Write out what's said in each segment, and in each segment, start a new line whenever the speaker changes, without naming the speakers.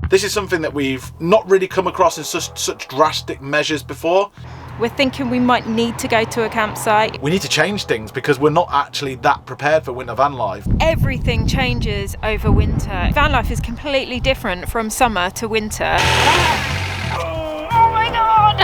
This is something that we've not really come across in such drastic measures before.
We're thinking we might need to go to a campsite.
We need to change things because we're not actually that prepared for winter van life.
Everything changes over winter. Van life is completely different from summer to winter. Oh my God!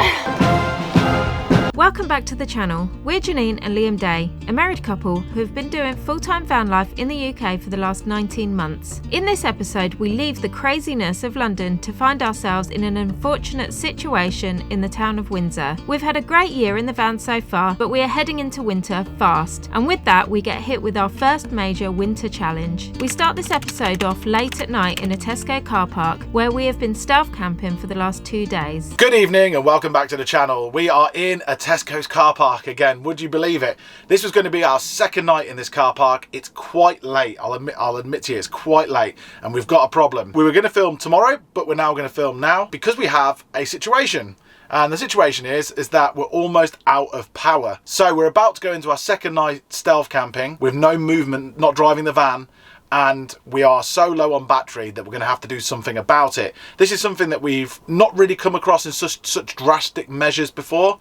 Welcome back to the channel. We're Janine and Liam Day, a married couple who have been doing full-time van life in the UK for the last 19 months. In this episode, we leave the craziness of London to find ourselves in an unfortunate situation in the town of Windsor. We've had a great year in the van so far, but we are heading into winter fast. And with that, we get hit with our first major winter challenge. We start this episode off late at night in a Tesco car park, where we have been stealth camping for the last 2 days.
Good evening and welcome back to the channel. We are in a Tesco's car park again. Would you believe it? This was going to be our second night in this car park. It's quite late. I'll admit to you, it's quite late and we've got a problem. We were going to film tomorrow, but we're now going to film now because we have a situation. And the situation is that we're almost out of power. So we're about to go into our second night stealth camping with no movement, not driving the van. And we are so low on battery that we're going to have to do something about it. This is something that we've not really come across in such drastic measures before.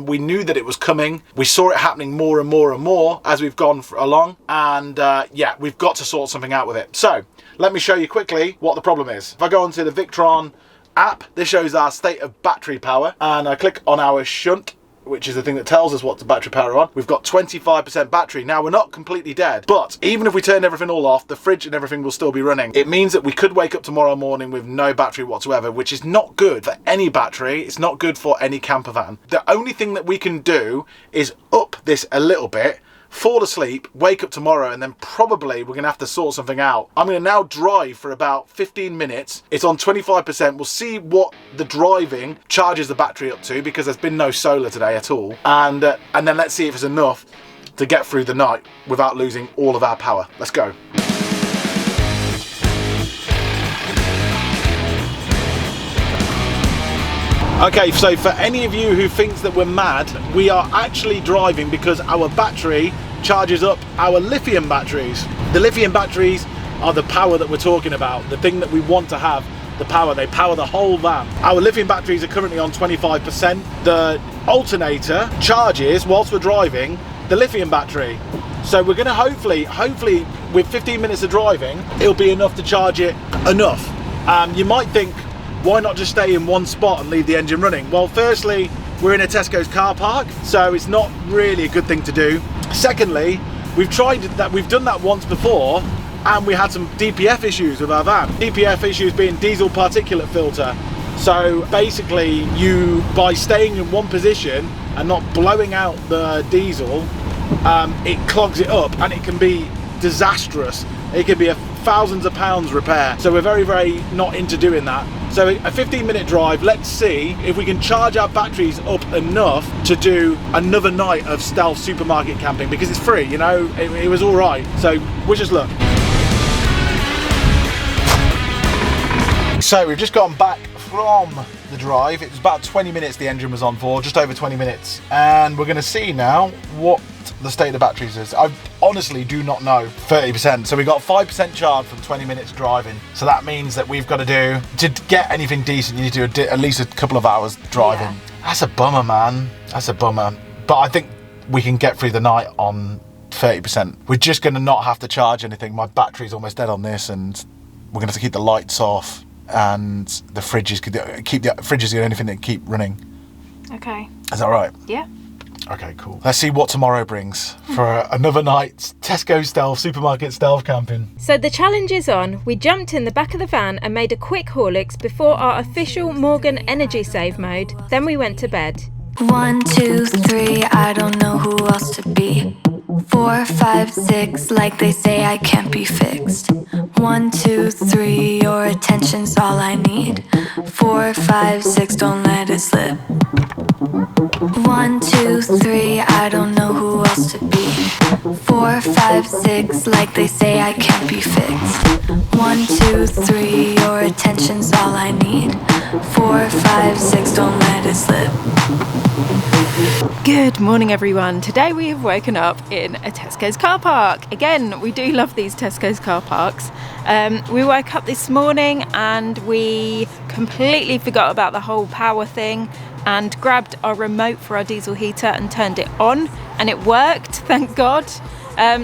We knew that it was coming. We saw it happening more and more and more as we've gone along. And yeah, we've got to sort something out with it. So let me show you quickly what the problem is. If I go onto the Victron app, this shows our state of battery power. And I click on our shunt, which is the thing that tells us what's the battery power on. We've got 25% battery. Now, we're not completely dead, but even if we turn everything all off, the fridge and everything will still be running. It means that we could wake up tomorrow morning with no battery whatsoever, which is not good for any battery. It's not good for any camper van. The only thing that we can do is up this a little bit, fall asleep, wake up tomorrow, and then probably we're gonna have to sort something out. I'm gonna now drive for about 15 minutes. It's on 25%. We'll see what the driving charges the battery up to because there's been no solar today at all. And then let's see if it's enough to get through the night without losing all of our power. Let's go. Okay, so for any of you who thinks that we're mad, we are actually driving because our battery charges up our lithium batteries. The lithium batteries are the power that we're talking about, the thing that we want to have, the power. They power the whole van. Our lithium batteries are currently on 25%. The alternator charges, whilst we're driving, the lithium battery. So we're gonna hopefully with 15 minutes of driving, it'll be enough to charge it enough. You might think, why not just stay in one spot and leave the engine running? Well, firstly, we're in a Tesco's car park, so it's not really a good thing to do. Secondly, we've done that once before and we had some DPF issues with our van. DPF issues being diesel particulate filter. So basically, by staying in one position and not blowing out the diesel, it clogs it up and it can be disastrous. It could be thousands of pounds repair. So we're very, very not into doing that. So a 15-minute drive, let's see if we can charge our batteries up enough to do another night of stealth supermarket camping because it's free, you know, it was all right. So we'll just look. So we've just gone back from the drive. It was about 20 minutes the engine was on for, just over 20 minutes. And we're gonna see now what the state of the batteries is. I honestly do not know. 30%. So we got 5% charge from 20 minutes driving. So that means that we've got to get anything decent, you need to do at least a couple of hours driving. Yeah. That's a bummer, man. That's a bummer. But I think we can get through the night on 30%. We're just gonna not have to charge anything. My battery's almost dead on this and we're gonna have to keep the lights off and the fridges, keep the fridges the only thing that keep running.
Okay.
Is that right?
Yeah.
Okay, cool. Let's see what tomorrow brings for another night Tesco stealth, supermarket stealth camping.
So the challenge is on. We jumped in the back of the van and made a quick Horlicks before our official Morgan energy save mode. Then we went to bed.
1, 2, 3, I don't know who else to be. 4, 5, 6, like they say I can't be fixed. 1, 2, 3, your attention's all I need. 4, 5, 6, don't let it slip. 1, 2, 3, I don't know who else to be. 4, 5, 6, like they say I can't be fixed. 1, 2, 3, your attention's all I need. 4, 5, 6, don't let it slip.
Good morning everyone. Today we have woken up in a Tesco's car park. Again, we do love these Tesco's car parks. We woke up this morning and we completely forgot about the whole power thing and grabbed our remote for our diesel heater and turned it on, and it worked, thank God.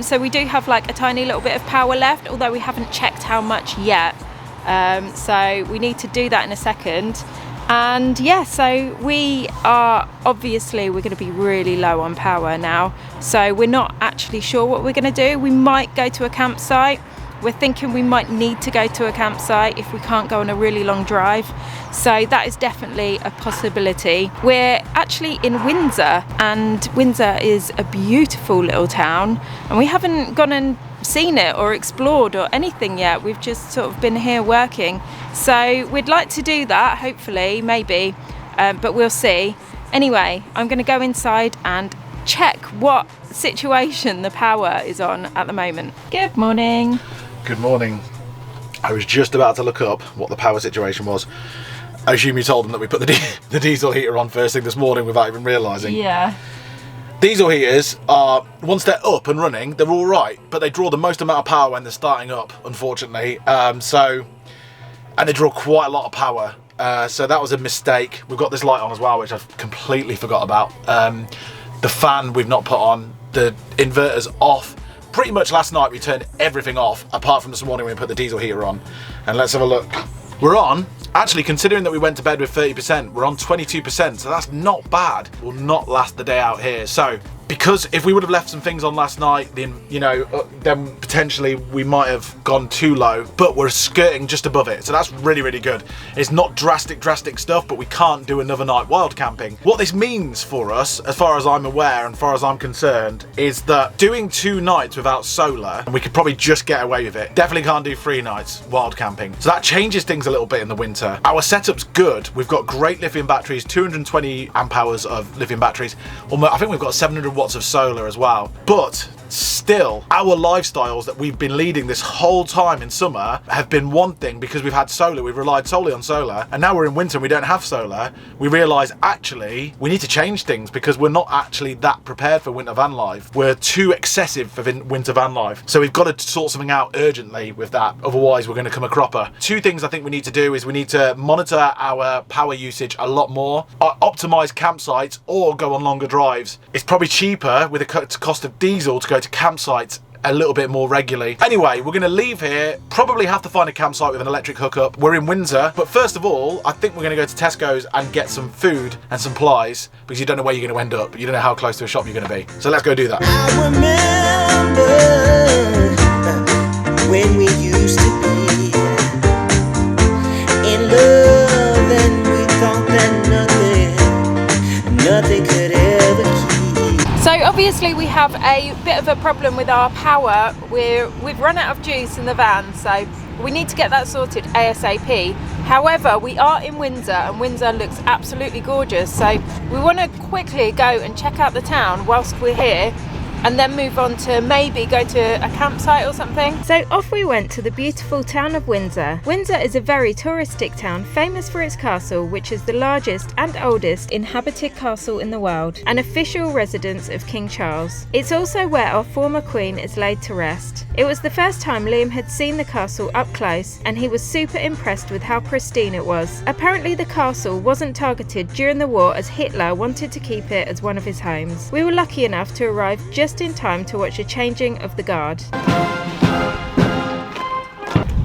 So we do have like a tiny little bit of power left, although we haven't checked how much yet. So we need to do that in a second. And yeah, so we're going to be really low on power now. So we're not actually sure what we're going to do. We might go to a campsite. We're thinking we might need to go to a campsite if we can't go on a really long drive. So that is definitely a possibility. We're actually in Windsor, and Windsor is a beautiful little town, and we haven't gone and seen it or explored or anything yet. We've just sort of been here working. So we'd like to do that, hopefully, maybe, but we'll see. Anyway, I'm going to go inside and check what situation the power is on at the moment. Good morning.
Good morning. I was just about to look up what the power situation was. I assume you told them that we put the diesel heater on first thing this morning without even realising.
Yeah.
Diesel heaters are, once they're up and running, they're all right, but they draw the most amount of power when they're starting up, unfortunately. And they draw quite a lot of power. So that was a mistake. We've got this light on as well, which I've completely forgot about. The fan we've not put on, the inverter's off. Pretty much last night we turned everything off, apart from this morning when we put the diesel heater on. And let's have a look. We're on, actually, considering that we went to bed with 30%, we're on 22%, so that's not bad. Will not last the day out here. So, because if we would have left some things on last night, then, you know, then potentially we might have gone too low, but we're skirting just above it. So that's really, really good. It's not drastic stuff, but we can't do another night wild camping. What this means for us, as far as I'm aware and as far as I'm concerned, is that doing 2 nights without solar, and we could probably just get away with it. Definitely can't do 3 nights wild camping. So that changes things a little bit in the winter. Our setup's good. We've got great lithium batteries, 220 amp hours of lithium batteries. I think we've got 700 watts of solar as well, but still our lifestyles that we've been leading this whole time in summer have been one thing because we've had solar, we've relied solely on solar, and now we're in winter and we don't have solar. We realise actually we need to change things because we're not actually that prepared for winter van life. We're too excessive for winter van life, so we've got to sort something out urgently with that, otherwise we're going to come a cropper. 2 things I think we need to do is we need to monitor our power usage a lot more, optimise campsites, or go on longer drives. It's probably cheaper with the cost of diesel to go to campsites a little bit more regularly. Anyway, we're going to leave here, probably have to find a campsite with an electric hookup. We're in Windsor, but first of all, I think we're going to go to Tesco's and get some food and supplies, because you don't know where you're going to end up. You don't know how close to a shop you're going to be. So let's go do that.
I remember when we used to be in love, and we thought that nothing could ever keep.
So obviously we have a bit of a problem with our power. We've run out of juice in the van, so we need to get that sorted ASAP. However, we are in Windsor, and Windsor looks absolutely gorgeous, so we want to quickly go and check out the town whilst we're here, and then move on to maybe go to a campsite or something. So off we went to the beautiful town of Windsor. Windsor is a very touristic town, famous for its castle, which is the largest and oldest inhabited castle in the world, an official residence of King Charles. It's also where our former queen is laid to rest. It was the first time Liam had seen the castle up close, and he was super impressed with how pristine it was. Apparently the castle wasn't targeted during the war, as Hitler wanted to keep it as one of his homes. We were lucky enough to arrive just in time to watch a changing of the guard.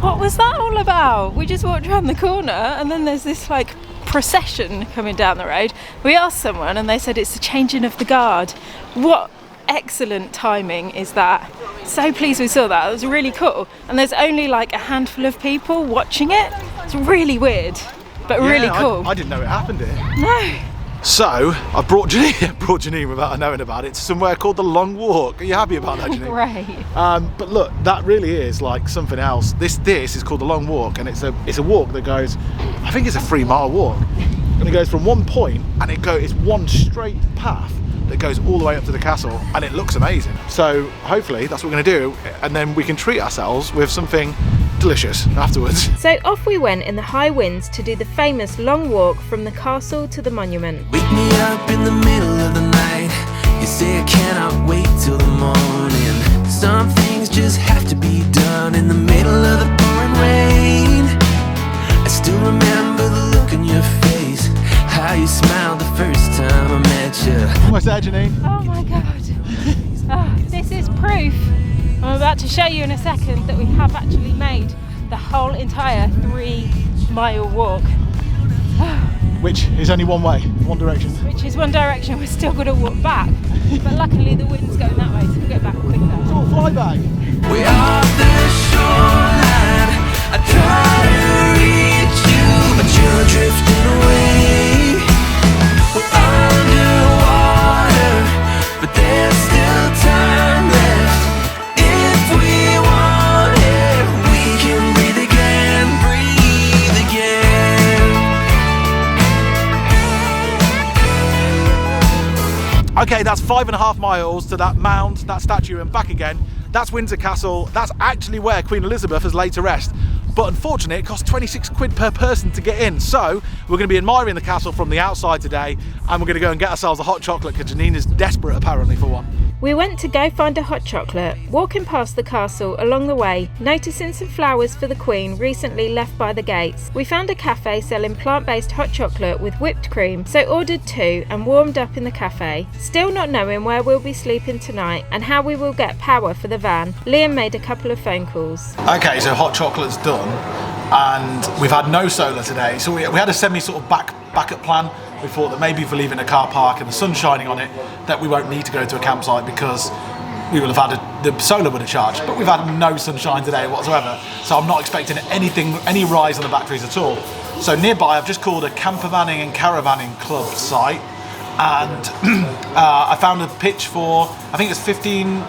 What was that all about? We just walked around the corner and then there's this like procession coming down the road. We asked someone and they said it's the changing of the guard. What excellent timing is that? So pleased we saw that. It was really cool. And there's only like a handful of people watching it. It's really weird, but really cool.
I didn't know it happened here.
No.
So, I brought Janine without her knowing about it to somewhere called the Long Walk. Are you happy about that, Janine?
Great.
But look, that really is like something else. This is called the Long Walk, and it's a walk that goes, I think it's a 3-mile walk, and it goes from one point, and it's one straight path that goes all the way up to the castle, and it looks amazing. So hopefully that's what we're going to do, and then we can treat ourselves with something delicious afterwards.
So off we went in the high winds to do the famous long walk from the castle to the monument.
Wake me up in the middle of the say I cannot wait till the morning. Some things just have to be done in the middle of the pouring rain. I still remember the look on your face, how you smiled the first time I met you.
Almost there, Janine.
Oh my god. Oh, this is proof. I'm about to show you in a second that we have actually made the whole entire 3-mile walk.
Which is only one way, one direction.
Which is one direction, we're still going to walk back. But luckily the wind's going that way, so we'll get back quicker.
It's all flyback.
We are the shoreline. I try to reach you, but you're drifting away. We're underwater, but there's still time left. If we want it, we can breathe again, breathe again.
Okay, that's 5.5 miles to that mound, that statue, and back again. That's Windsor Castle. That's actually where Queen Elizabeth has laid to rest. But unfortunately, it costs 26 quid per person to get in. So we're going to be admiring the castle from the outside today, and we're going to go and get ourselves a hot chocolate because Janine is desperate apparently for one.
We went to go find a hot chocolate, walking past the castle along the way, noticing some flowers for the Queen recently left by the gates. We found a cafe selling plant-based hot chocolate with whipped cream, so ordered 2 and warmed up in the cafe. Still not knowing where we'll be sleeping tonight and how we will get power for the van, Liam made a couple of phone calls.
Okay, so hot chocolate's done, and we've had no solar today. So we had a semi sort of backup plan. We thought that maybe if we're leaving a car park and the sun's shining on it, that we won't need to go to a campsite because we will have had the solar would have charged. But we've had no sunshine today whatsoever, so I'm not expecting any rise on the batteries at all. So nearby, I've just called a camper vanning and caravanning club site, and I found a pitch for, I think it's 15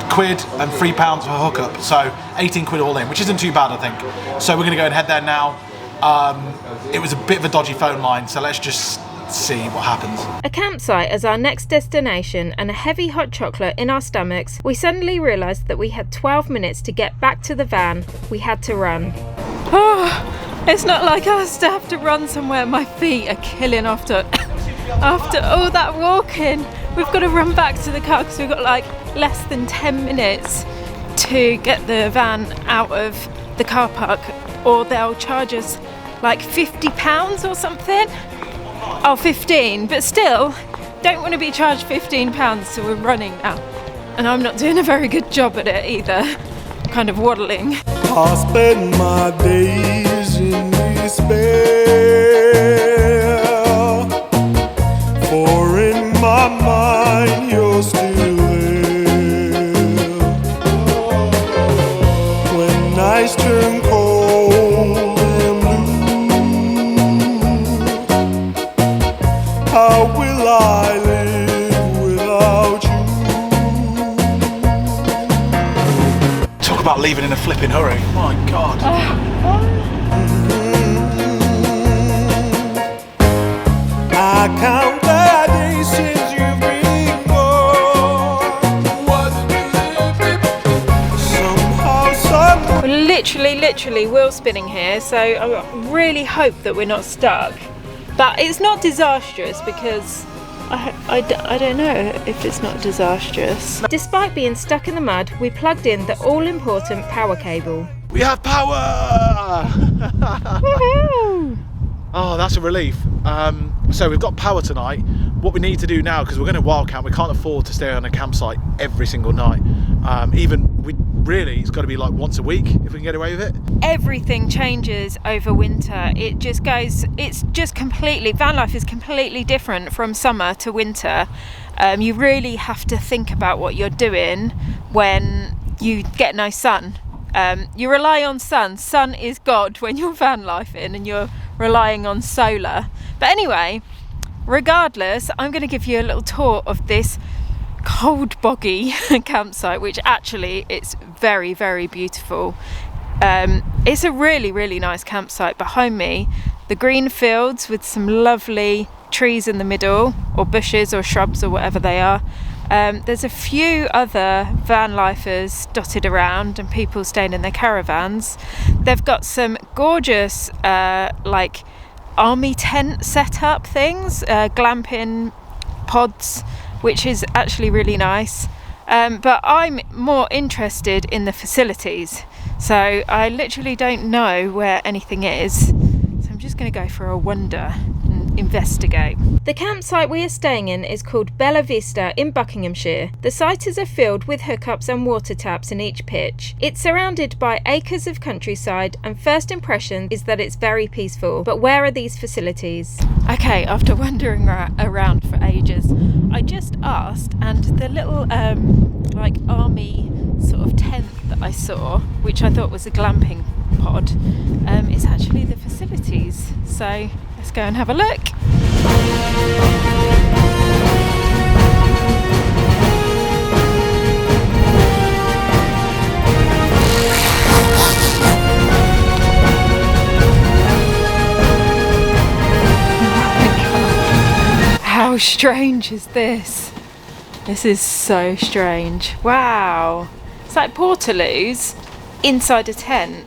quid and £3 for hookup, so 18 quid all in, which isn't too bad, I think. So we're going to go and head there now. It was a bit of a dodgy phone line, so let's just see what happens.
A campsite as our next destination and a heavy hot chocolate in our stomachs, we suddenly realised that we had 12 minutes to get back to the van. We had to run. Oh, it's not like us to have to run somewhere. My feet are killing after all that walking. We've got to run back to the car because we've got like less than 10 minutes to get the van out of the car park, or they'll charge us like £50 or something. Oh, 15, but still, don't want to be charged £15, so we're running now. And I'm not doing a very good job at it either. I'm kind of waddling.
I spend my days in despair, for in my mind you're still there. When nights turn cold and blue, how will I live without you?
Talk about leaving in a flipping hurry. My God.
I count the days since you've been gone. Somehow,
We're literally wheel spinning here, so I really hope that we're not stuck. But it's not disastrous because I don't know if it's not disastrous. Despite being stuck in the mud, we plugged in the all-important power cable.
We have power!
Woohoo!
Oh, that's a relief. So we've got power tonight. What we need to do now, because we're going to wild camp, we can't afford to stay on a campsite every single night. It's got to be like once a week if we can get away with it.
Everything changes over winter. It's just completely, van life is completely different from summer to winter. You really have to think about what you're doing when you get no sun. You rely on sun. Sun is God when you're van lifing and you're relying on solar. But anyway, regardless, I'm going to give you a little tour of this cold, boggy campsite, which actually it's very, very beautiful. It's a really, really nice campsite. Behind me, the green fields with some lovely trees in the middle, or bushes or shrubs or whatever they are. There's a few other van lifers dotted around and people staying in their caravans. They've got some gorgeous like army tent setup things, glamping pods, which is actually really nice. But I'm more interested in the facilities, so I literally don't know where anything is. So I'm just going to go for a wander and investigate. The campsite we are staying in is called Bella Vista in Buckinghamshire. The site is a field with hookups and water taps in each pitch. It's surrounded by acres of countryside, and first impression is that it's very peaceful. But where are these facilities? Okay, after wandering around for ages, I just asked, and the little like army sort of tent that I saw, which I thought was a glamping pod, is actually the facilities. So let's go and have a look. How strange is this? This is so strange. Wow. It's like Portaloos inside a tent.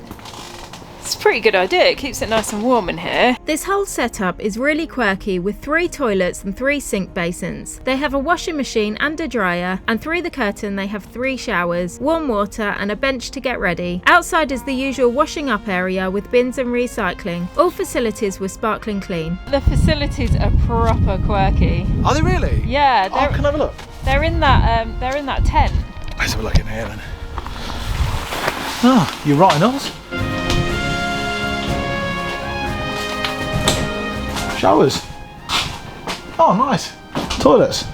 It's a pretty good idea. It keeps it nice and warm in here. This whole setup is really quirky, with 3 toilets and 3 sink basins. They have a washing machine and a dryer, and through the curtain they have 3 showers, warm water and a bench to get ready. Outside is the usual washing up area with bins and recycling. All facilities were sparkling clean. The facilities are proper quirky.
Are they really?
Yeah.
Oh, can I have a look?
They're in that tent.
Let's have a look in here then. Oh, you're right, Oz. Showers. Oh, nice. Toilets.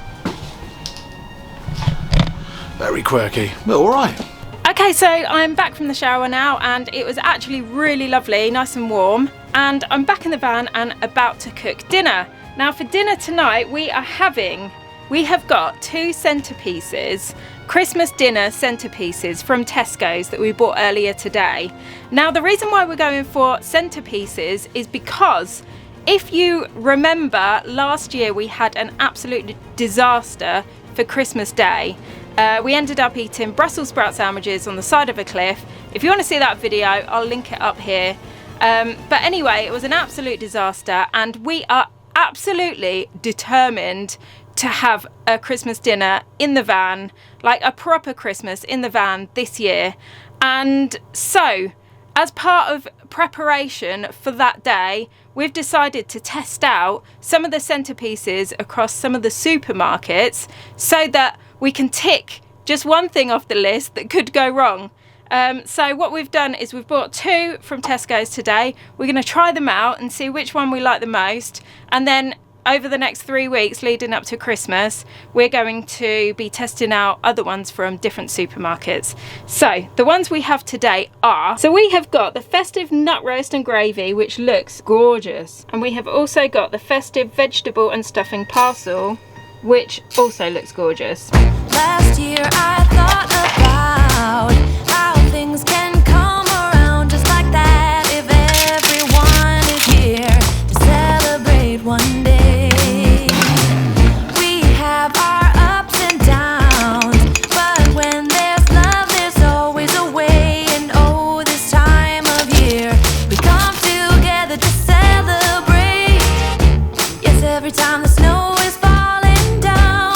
Very quirky, but all right.
Okay, so I'm back from the shower now, and it was actually really lovely, nice and warm. And I'm back in the van and about to cook dinner. Now for dinner tonight, we have got 2 centerpieces, Christmas dinner centerpieces from Tesco's that we bought earlier today. Now the reason why we're going for centerpieces is because if you remember, last year we had an absolute disaster for Christmas Day. We ended up eating Brussels sprout sandwiches on the side of a cliff. If you want to see that video, I'll link it up here. But anyway, it was an absolute disaster, and we are absolutely determined to have a Christmas dinner in the van, like a proper Christmas in the van this year. And so, as part of preparation for that day, we've decided to test out some of the centerpieces across some of the supermarkets so that we can tick just one thing off the list that could go wrong. So what we've done is we've bought 2 from Tesco's today. We're going to try them out and see which one we like the most, and then over the next 3 weeks leading up to Christmas, we're going to be testing out other ones from different supermarkets. So the ones we have today are, so we have got the festive nut roast and gravy, which looks gorgeous. And we have also got the festive vegetable and stuffing parcel, which also looks gorgeous.
Last year I thought about how things can come around just like that if everyone is here to celebrate one day. We have our ups and downs, but when there's love there's always a way. And oh, this time of year we come together to celebrate. Yes, every time the snow is falling down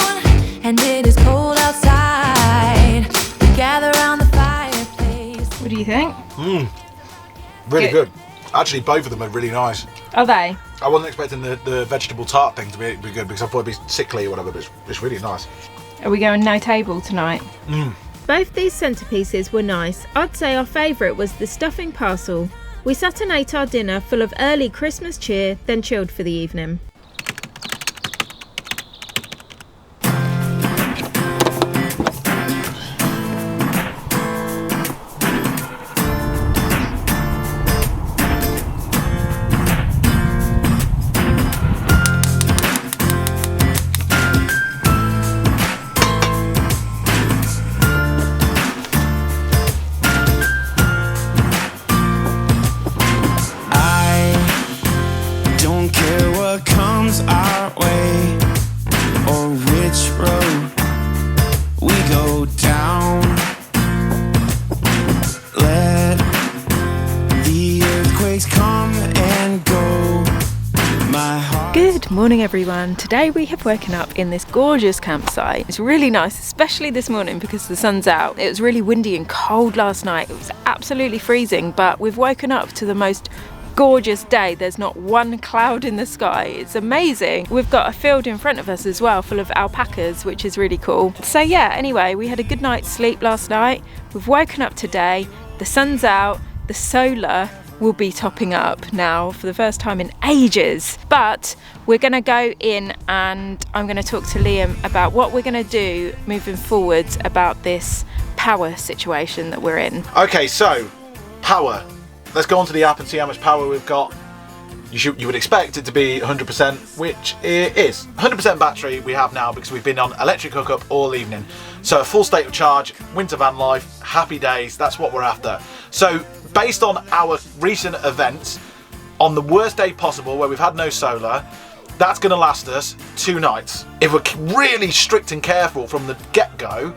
and it is cold outside, we gather around the fireplace.
What do you think?
Really good. Actually, both of them are really nice.
Are they?
I wasn't expecting the vegetable tart thing to be good because I thought it'd be sickly or whatever, but it's really nice.
Are we going no table tonight?
Both these centerpieces were nice. I'd say our favourite was the stuffing parcel. We sat and ate our dinner full of early Christmas cheer, then chilled for the evening.
Don't care what comes
Morning everyone. Today we have woken up in this gorgeous campsite. It's really nice, especially this morning because the sun's out. It was really windy and cold last night. It was absolutely freezing, but we've woken up to the most gorgeous day. There's not one cloud in the sky. It's amazing. We've got a field in front of us as well full of alpacas, which is really cool. So yeah, anyway, we had a good night's sleep last night. We've woken up today. The sun's out. The solar will be topping up now for the first time in ages. But we're going to go in and I'm going to talk to Liam about what we're going to do moving forwards about this power situation that we're in.
Okay, so power. Let's go onto the app and see how much power we've got. You would expect it to be 100%, which it is. 100% battery we have now because we've been on electric hookup all evening. So a full state of charge, winter van life, happy days, that's what we're after. So based on our recent events, on the worst day possible where we've had no solar, that's going to last us 2 nights. If we're really strict and careful from the get-go,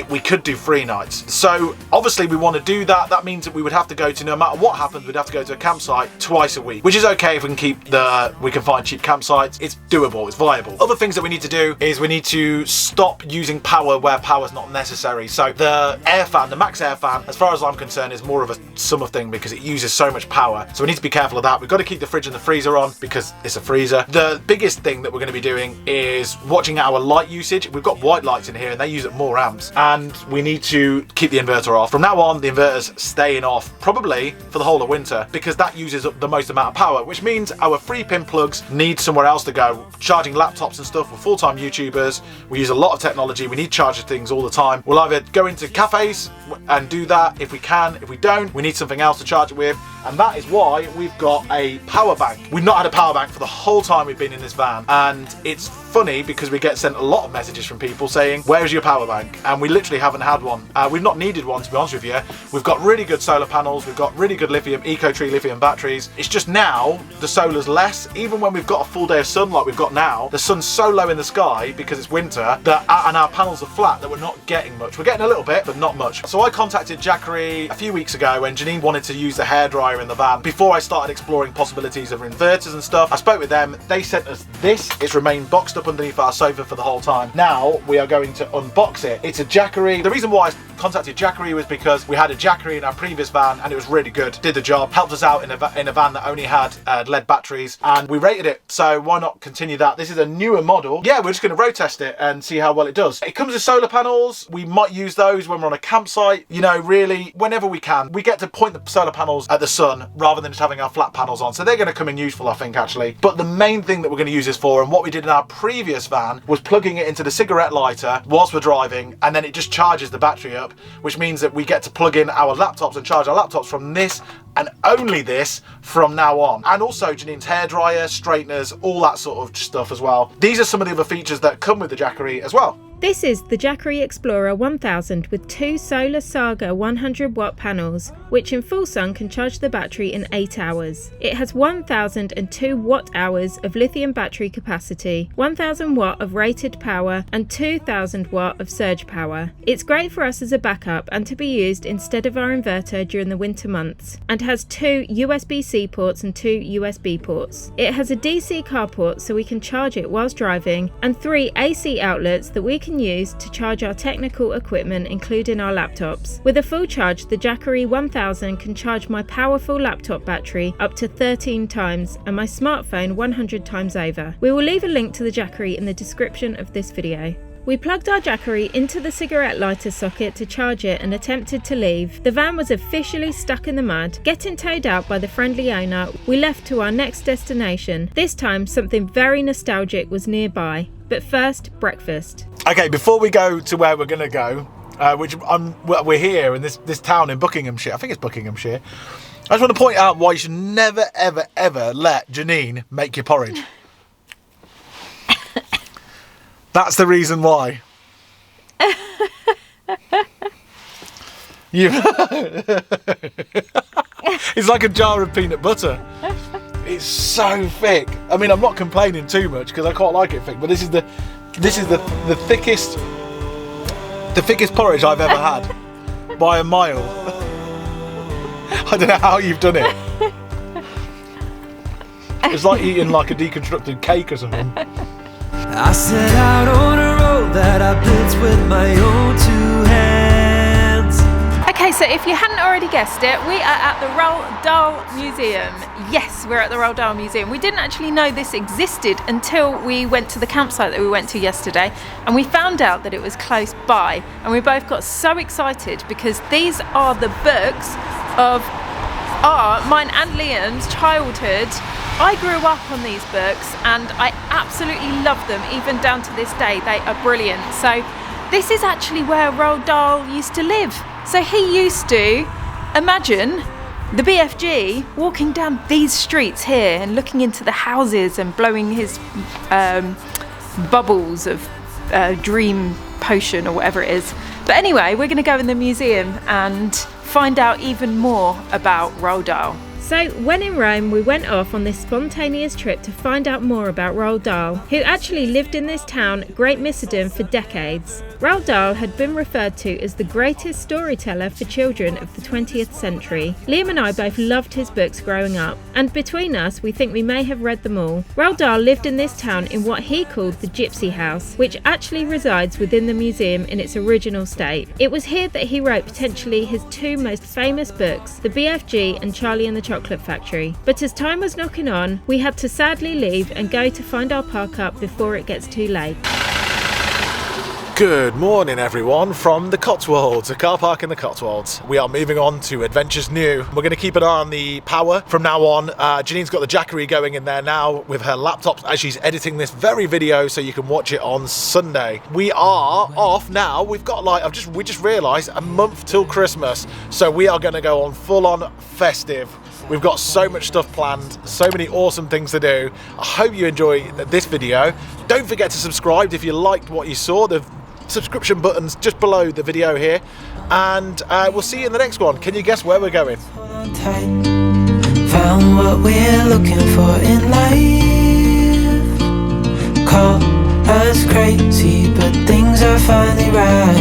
we could do 3 nights. So obviously we want to do that. That means that we would have to go to, no matter what happens, we'd have to go to a campsite twice a week, which is okay if we can find cheap campsites. It's doable, it's viable. Other things that we need to do is we need to stop using power where power's not necessary. So the air fan, the max air fan, as far as I'm concerned, is more of a summer thing because it uses so much power. So we need to be careful of that. We've got to keep the fridge and the freezer on because it's a freezer. The biggest thing that we're going to be doing is watching our light usage. We've got white lights in here and they use up more amps. And we need to keep the inverter off. From now on, the inverter's staying off, probably for the whole of winter, because that uses up the most amount of power, which means our 3-pin plugs need somewhere else to go. Charging laptops and stuff, we're full-time YouTubers, we use a lot of technology, we need charger things all the time. We'll either go into cafes and do that if we can. If we don't, we need something else to charge it with, and that is why we've got a power bank. We've not had a power bank for the whole time we've been in this van, and it's funny because we get sent a lot of messages from people saying, where's your power bank? And we literally haven't had one. We've not needed one, to be honest with you. We've got really good solar panels, we've got really good lithium, eco-tree lithium batteries. It's just now the solar's less. Even when we've got a full day of sun like we've got now, the sun's so low in the sky because it's winter that and our panels are flat that we're not getting much. We're getting a little bit, but not much. So I contacted Jackery a few weeks ago when Janine wanted to use the hairdryer in the van before I started exploring possibilities of inverters and stuff. I spoke with them, they sent us this. It's remained boxed up underneath our sofa for the whole time. Now we are going to unbox it. It's a Jackery. The reason why I contacted Jackery was because we had a Jackery in our previous van and it was really good, did the job, helped us out in a van that only had lead batteries, and we rated it, so why not continue that? This is a newer model. Yeah, we're just going to road test it and see how well it does. It comes with solar panels. We might use those when we're on a campsite, you know, really whenever we can. We get to point the solar panels at the sun rather than just having our flat panels on, so they're going to come in useful, I think, actually. But the main thing that we're going to use this for, and what we did in our previous van, was plugging it into the cigarette lighter whilst we're driving, and then it just charges the battery up, which means that we get to plug in our laptops and charge our laptops from this and only this from now on. And also Janine's hairdryer, straighteners, all that sort of stuff as well. These are some of the other features that come with the Jackery as well.
This is the Jackery Explorer 1000 with 2 Solar Saga 100 watt panels, which in full sun can charge the battery in 8 hours. It has 1002 watt hours of lithium battery capacity, 1000 watt of rated power and 2000 watt of surge power. It's great for us as a backup and to be used instead of our inverter during the winter months, and has 2 USB-C ports and 2 USB ports. It has a DC car port so we can charge it whilst driving, and 3 AC outlets that we can use to charge our technical equipment, including our laptops. With a full charge, the Jackery 1000 can charge my powerful laptop battery up to 13 times and my smartphone 100 times over. We will leave a link to the Jackery in the description of this video. We plugged our Jackery into the cigarette lighter socket to charge it and attempted to leave. The van was officially stuck in the mud. Getting towed out by the friendly owner, we left to our next destination. This time something very nostalgic was nearby. But first, breakfast.
Okay, before we go to where we're going to go, we're here in this town in Buckinghamshire. I think it's Buckinghamshire. I just want to point out why you should never, ever, ever let Janine make your porridge. That's the reason why. It's like a jar of peanut butter. It's so thick. I mean, I'm not complaining too much because I quite like it thick, but this is the thickest porridge I've ever had by a mile. I don't know how you've done it. It's like eating like a deconstructed cake or something.
I set out on a road that I built with my own two hands.
Okay, so if you hadn't already guessed it, we are at the Roald Dahl Museum. Yes, we're at the Roald Dahl Museum. We didn't actually know this existed until we went to the campsite that we went to yesterday, and we found out that it was close by, and we both got so excited because these are the books of mine and Liam's childhood. I grew up on these books and I absolutely love them, even down to this day. They are brilliant. So this is actually where Roald Dahl used to live. So he used to, imagine the BFG walking down these streets here and looking into the houses and blowing his bubbles of dream potion or whatever it is. But anyway, we're going to go in the museum and find out even more about Roald Dahl.
So, when in Rome, we went off on this spontaneous trip to find out more about Roald Dahl, who actually lived in this town, Great Missenden, for decades. Roald Dahl had been referred to as the greatest storyteller for children of the 20th century. Liam and I both loved his books growing up, and between us, we think we may have read them all. Roald Dahl lived in this town in what he called the Gypsy House, which actually resides within the museum in its original state. It was here that he wrote potentially his two most famous books, The BFG and Charlie and the Chocolate Factory. But as time was knocking on, we had to sadly leave and go to find our park up before it gets too late.
Good morning everyone from the Cotswolds, a car park in the Cotswolds. We are moving on to Adventures New. We're going to keep an eye on the power from now on. Janine's got the Jackery going in there now with her laptop as she's editing this very video so you can watch it on Sunday. We are off now. We've got like, we just realised a month till Christmas. So we are going to go on full on festive. We've got so much stuff planned, so many awesome things to do. I hope you enjoy this video. Don't forget to subscribe if you liked what you saw. The subscription button's just below the video here. And we'll see you in the next one. Can you guess where we're going?
Found what we're looking for in life. Call us crazy, but things are finally right.